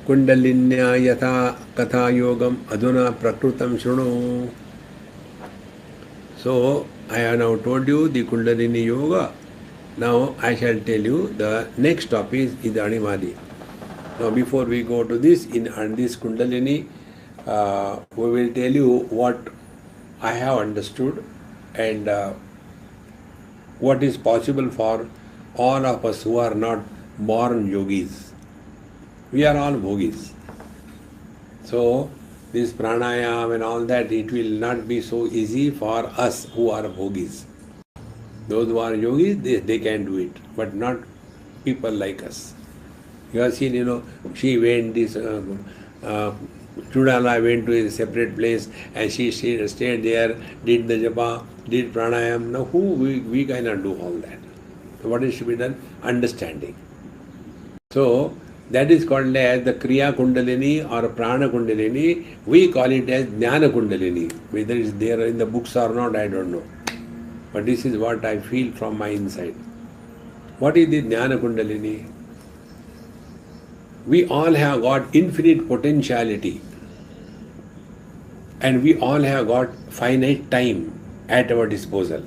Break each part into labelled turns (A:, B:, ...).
A: Kundalinya yatha katha yogam aduna prakrutam shruno. So, I have now told you the Kundalini Yoga. Now, I shall tell you the next topic is the Animadi. Now, before we go to this, in this Kundalini, we will tell you what I have understood and what is possible for all of us who are not born yogis. We are all bhogis. So, this pranayam and all that, it will not be so easy for us who are bhogis. Those who are yogis, they can do it, but not people like us. You have seen, she went this, Chudala went to a separate place and she stayed there, did the japa, did pranayam. Now, we cannot do all that. So, what is to be done? Understanding. So, that is called as the Kriya Kundalini or Prana Kundalini. We call it as Jnana Kundalini. Whether it's there in the books or not, I don't know. But this is what I feel from my inside. What is the Jnana Kundalini? We all have got infinite potentiality. And we all have got finite time at our disposal.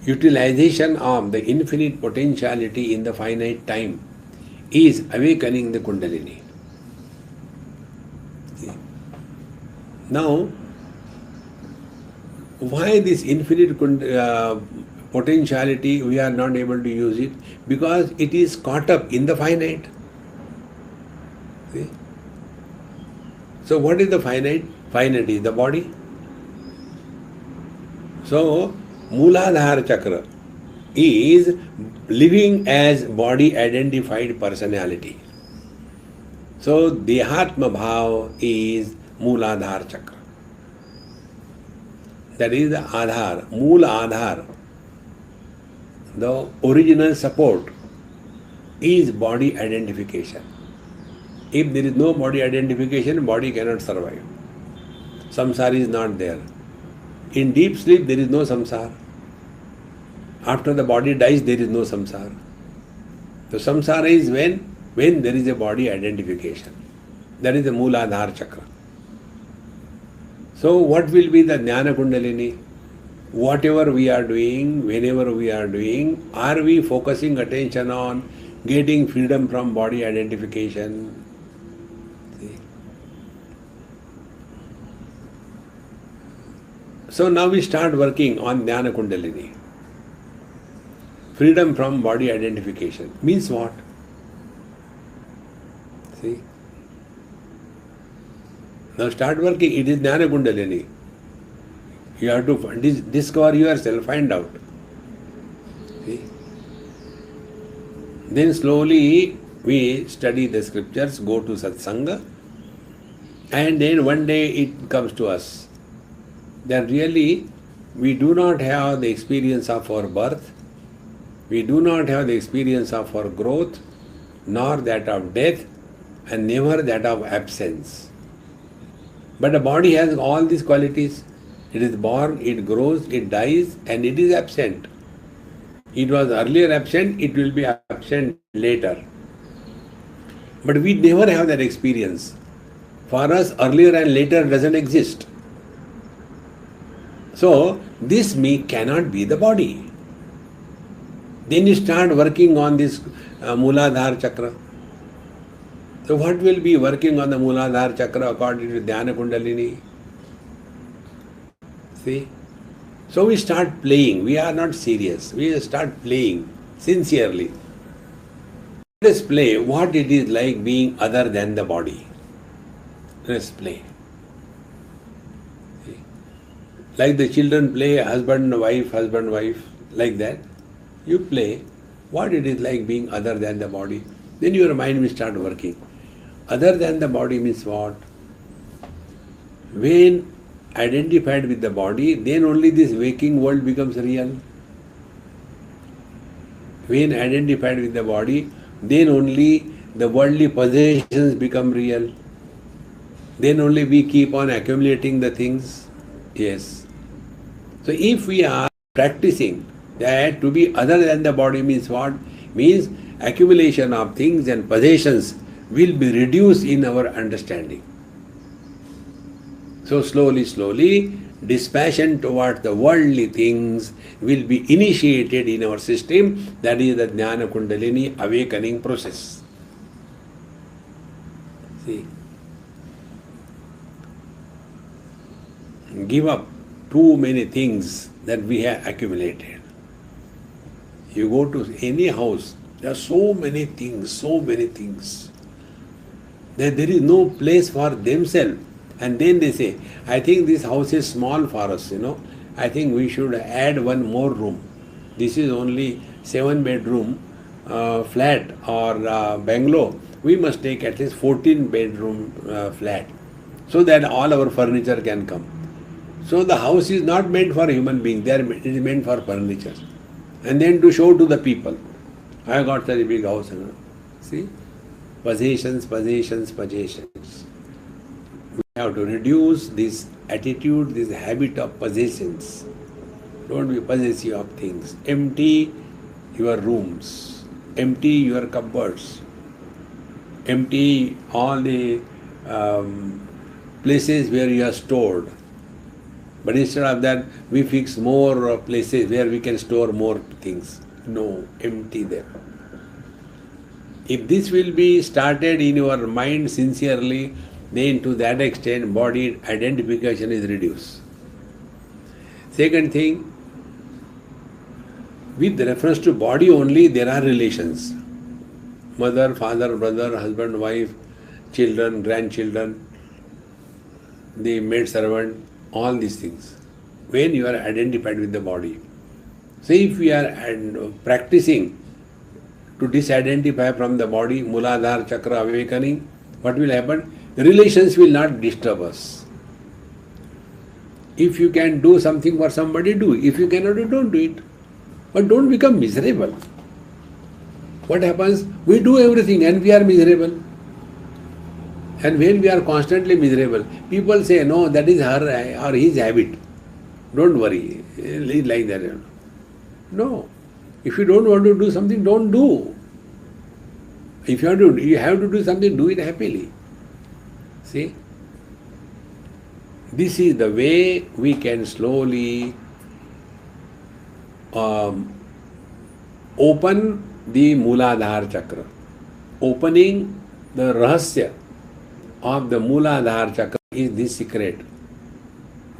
A: Utilization of the infinite potentiality in the finite time is awakening the Kundalini. See? Now, why this infinite potentiality we are not able to use it? Because it is caught up in the finite. See? So, what is the finite? Finite is the body. So, Mooladhara Chakra is living as body identified personality. So, Dehatma Bhav is Mooladhara Chakra. That is the Adhar, Mool Adhar. The original support is body identification. If there is no body identification, body cannot survive. Samsara is not there. In deep sleep, there is no samsara. After the body dies, there is no samsara. So samsara is when there is a body identification. That is the Mooladhara Chakra. So what will be the Jnana Kundalini? Whatever we are doing, whenever we are doing, are we focusing attention on getting freedom from body identification? See? So now we start working on Jnana Kundalini. Freedom from body identification means what? See? Now start working. It is Jnana Kundalini. You have to discover yourself, find out. See? Then slowly we study the scriptures, go to satsanga, and then one day it comes to us that really we do not have the experience of our birth, we do not have the experience of our growth, nor that of death, and never that of absence. But the body has all these qualities. It is born, it grows, it dies, and it is absent. It was earlier absent, it will be absent later. But we never have that experience. For us, earlier and later doesn't exist. So, this me cannot be the body. Then you start working on this Mooladhara Chakra. So what will be working on the Mooladhara Chakra according to Jnana Kundalini? See? So we start playing. We are not serious. We start playing sincerely. Let us play what it is like being other than the body. Let us play. See? Like the children play husband, wife, like that. You play what it is like being other than the body. Then your mind will start working. Other than the body means what? When identified with the body, then only this waking world becomes real. When identified with the body, then only the worldly possessions become real. Then only we keep on accumulating the things. Yes. So if we are practicing that to be other than the body means what? Means accumulation of things and possessions will be reduced in our understanding. So slowly, dispassion towards the worldly things will be initiated in our system. That is the Jnana Kundalini awakening process. See, give up too many things that we have accumulated. You go to any house, there are so many things, that there is no place for themselves. And then they say, I think this house is small for us, I think we should add one more room. This is only 7-bedroom flat or bungalow. We must take at least 14-bedroom flat so that all our furniture can come. So the house is not meant for human beings, it is meant for furniture. And then to show to the people, I got such a big house. See? Possessions. We have to reduce this attitude, this habit of possessions. Don't be possessive of things. Empty your rooms, empty your cupboards, empty all the places where you are stored. But instead of that, we fix more places where we can store more things. No, empty them. If this will be started in your mind sincerely, then to that extent body identification is reduced. Second thing, with reference to body only, there are relations. Mother, father, brother, husband, wife, children, grandchildren, the maid servant, all these things. When you are identified with the body. So if we are practicing to disidentify from the body, Muladhara Chakra awakening, what will happen? Relations will not disturb us. If you can do something for somebody, do. If you cannot do, don't do it. But don't become miserable. What happens? We do everything and we are miserable. And when we are constantly miserable, people say, no, that is her or his habit. Don't worry. It's like that. No. If you don't want to do something, don't do. If you have to do something, do it happily. See? This is the way we can slowly open the Muladhara Chakra. Opening the Rahasya of the Muladhara Chakra is this secret,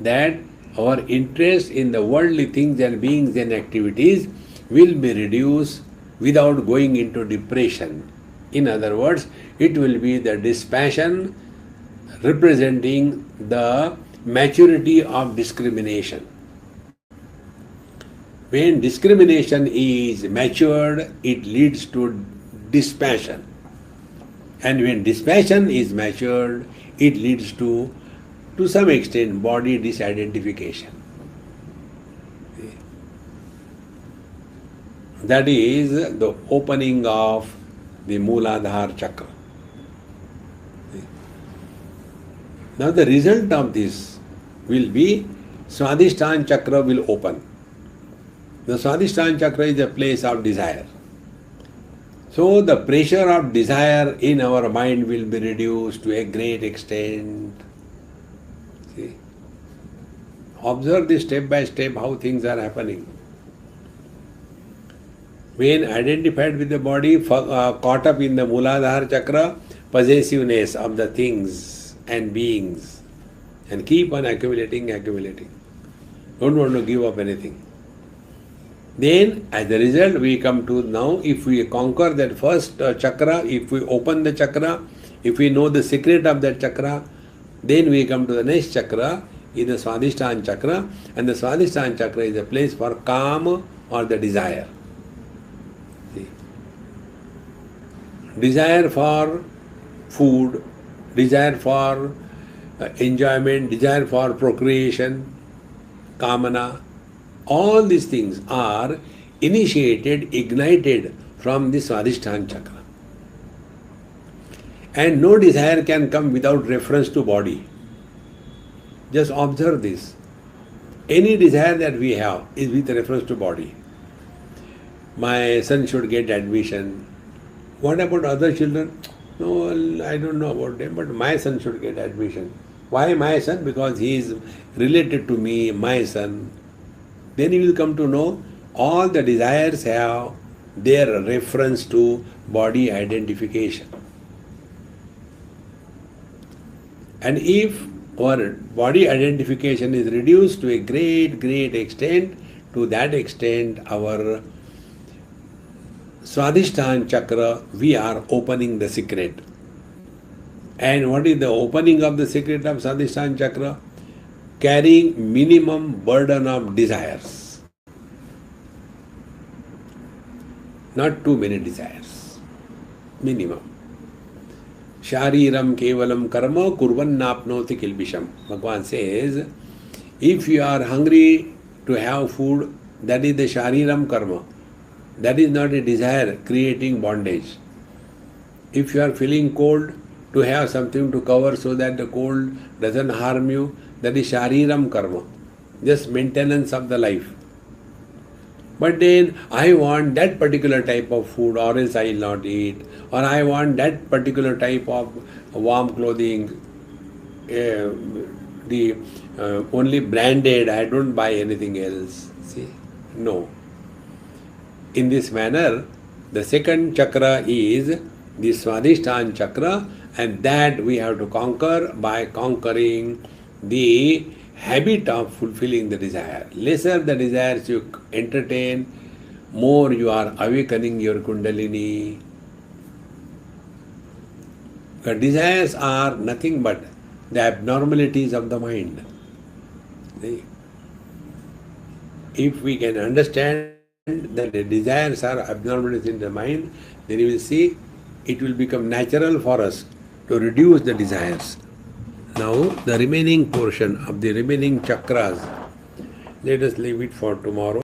A: that our interest in the worldly things and beings and activities will be reduced without going into depression. In other words, it will be the dispassion representing the maturity of discrimination. When discrimination is matured, it leads to dispassion. And when dispassion is matured, it leads to some extent, body disidentification. That is the opening of the Muladhara Chakra. Now the result of this will be Swadishthana Chakra will open. The Swadhisthana Chakra is a place of desire. So the pressure of desire in our mind will be reduced to a great extent. See? Observe this step by step how things are happening. When identified with the body, caught up in the Muladhara Chakra, possessiveness of the things and beings, and keep on accumulating. Don't want to give up anything. Then, as a result, we come to now, if we conquer that first chakra, if we open the chakra, if we know the secret of that chakra, then we come to the next chakra, is the Swadhisthana Chakra, and the Swadhisthana Chakra is a place for calm or the desire. See? Desire for food, desire for enjoyment, desire for procreation, kamana, all these things are initiated, ignited from the Swadhisthana Chakra. And no desire can come without reference to body. Just observe this. Any desire that we have is with reference to body. My son should get admission. What about other children? No, I don't know about them, but my son should get admission. Why my son? Because he is related to me, my son. Then you will come to know all the desires have their reference to body identification. And if our body identification is reduced to a great extent, to that extent our Swadishthana Chakra, we are opening the secret. And what is the opening of the secret of Swadhisthana Chakra? Carrying minimum burden of desires. Not too many desires. Minimum. Shariram kevalam karma kurvannapnoti kilbisham. Bhagavan says, if you are hungry to have food, that is the shariram karma. That is not a desire creating bondage. If you are feeling cold, to have something to cover so that the cold doesn't harm you, that is shariram karma, just maintenance of the life. But then I want that particular type of food or else I will not eat, or I want that particular type of warm clothing, only branded, I don't buy anything else. See? No. In this manner, the second chakra is the Swadhisthana Chakra, and that we have to conquer by conquering the habit of fulfilling the desire. Lesser the desires you entertain, more you are awakening your Kundalini. The desires are nothing but the abnormalities of the mind. See? If we can understand that the desires are abnormalities in the mind, then you will see it will become natural for us to reduce the desires. Now, the remaining portion of the remaining chakras, let us leave it for tomorrow.